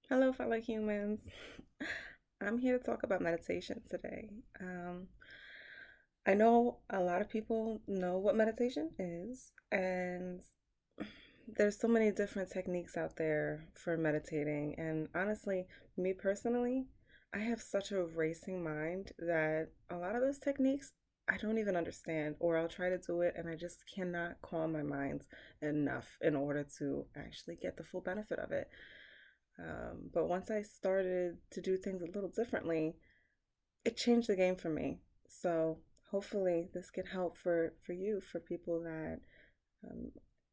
Hello, fellow humans. I'm here to talk about meditation today. I know a lot of people know what meditation is, and there's so many different techniques out there for meditating. And honestly, me personally, I have such a racing mind that a lot of those techniques I don't even understand, or I'll try to do it and I just cannot calm my mind enough in order to actually get the full benefit of it. But once I started to do things a little differently, it changed the game for me. So hopefully this can help for you, for people that um,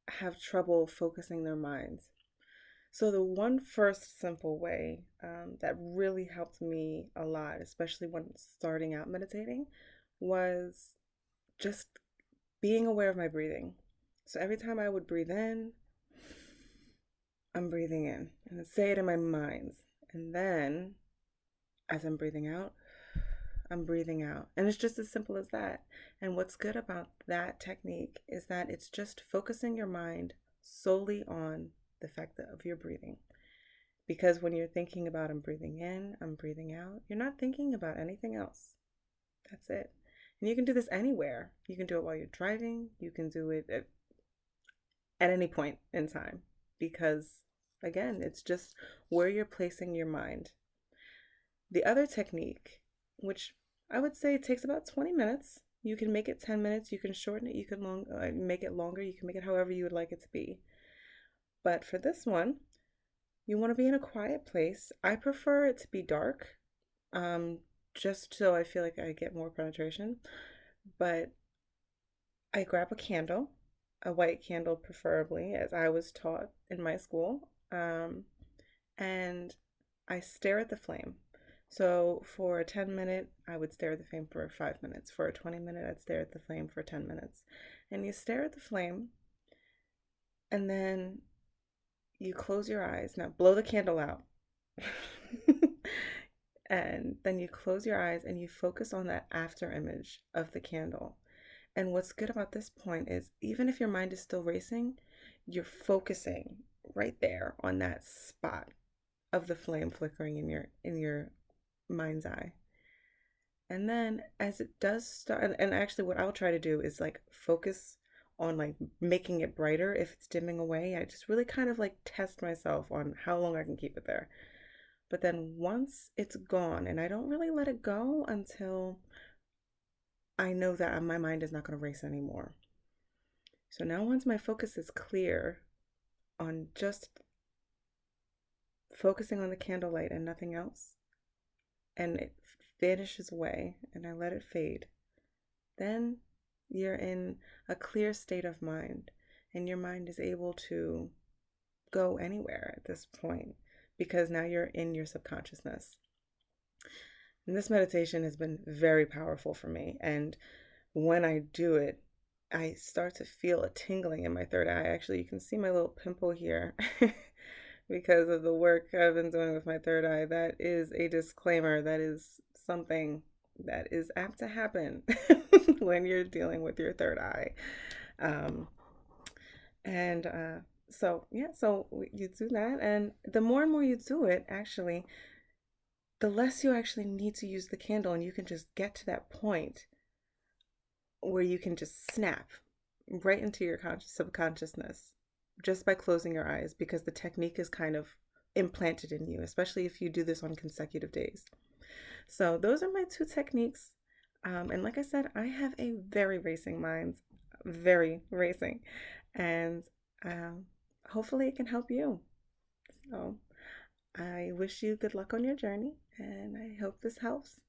have trouble focusing their minds. So the one first simple way that really helped me a lot, especially when starting out meditating, was just being aware of my breathing. So every time I would breathe in, I'm breathing in and I'd say it in my mind. And then as I'm breathing out, I'm breathing out. And it's just as simple as that. And what's good about that technique is that it's just focusing your mind solely on the fact of your breathing. Because when you're thinking about I'm breathing in, I'm breathing out, you're not thinking about anything else. That's it. And you can do this anywhere. You can do it while you're driving, you can do it at any point in time. Because again, it's just where you're placing your mind. The other technique, which I would say takes about 20 minutes, you can make it 10 minutes, you can shorten it, you can make it longer, you can make it however you would like it to be. But for this one, you want to be in a quiet place. I prefer it to be dark, um, just so I feel like I get more penetration. But I grab a candle, a white candle preferably, as I was taught in my school, and I stare at the flame. So for a 10-minute, I would stare at the flame for 5 minutes. For a 20-minute, I'd stare at the flame for 10 minutes. And you stare at the flame, and then you close your eyes. Now blow the candle out. And then you close your eyes and you focus on that after image of the candle. And what's good about this point is even if your mind is still racing, you're focusing right there on that spot of the flame flickering in your mind's eye. And then as it does start, and actually what I'll try to do is like focus on like making it brighter if it's dimming away. I just really kind of like test myself on how long I can keep it there. But then once it's gone, and I don't really let it go until I know that my mind is not going to race anymore. So now once my focus is clear on just focusing on the candlelight and nothing else, and it vanishes away and I let it fade, then you're in a clear state of mind and your mind is able to go anywhere at this point because now you're in your subconsciousness. And this meditation has been very powerful for me. And when I do it, I start to feel a tingling in my third eye. Actually, you can see my little pimple here because of the work I've been doing with my third eye. That is a disclaimer. That is something that is apt to happen when you're dealing with your third eye. Um, and so, yeah, so you do that. And the more and more you do it, actually, the less you actually need to use the candle, and you can just get to that point where you can just snap right into your subconsciousness just by closing your eyes because the technique is kind of implanted in you, especially if you do this on consecutive days. So those are my two techniques. And like I said, I have a very racing mind, very racing. And um, hopefully it can help you. So I wish you good luck on your journey and I hope this helps.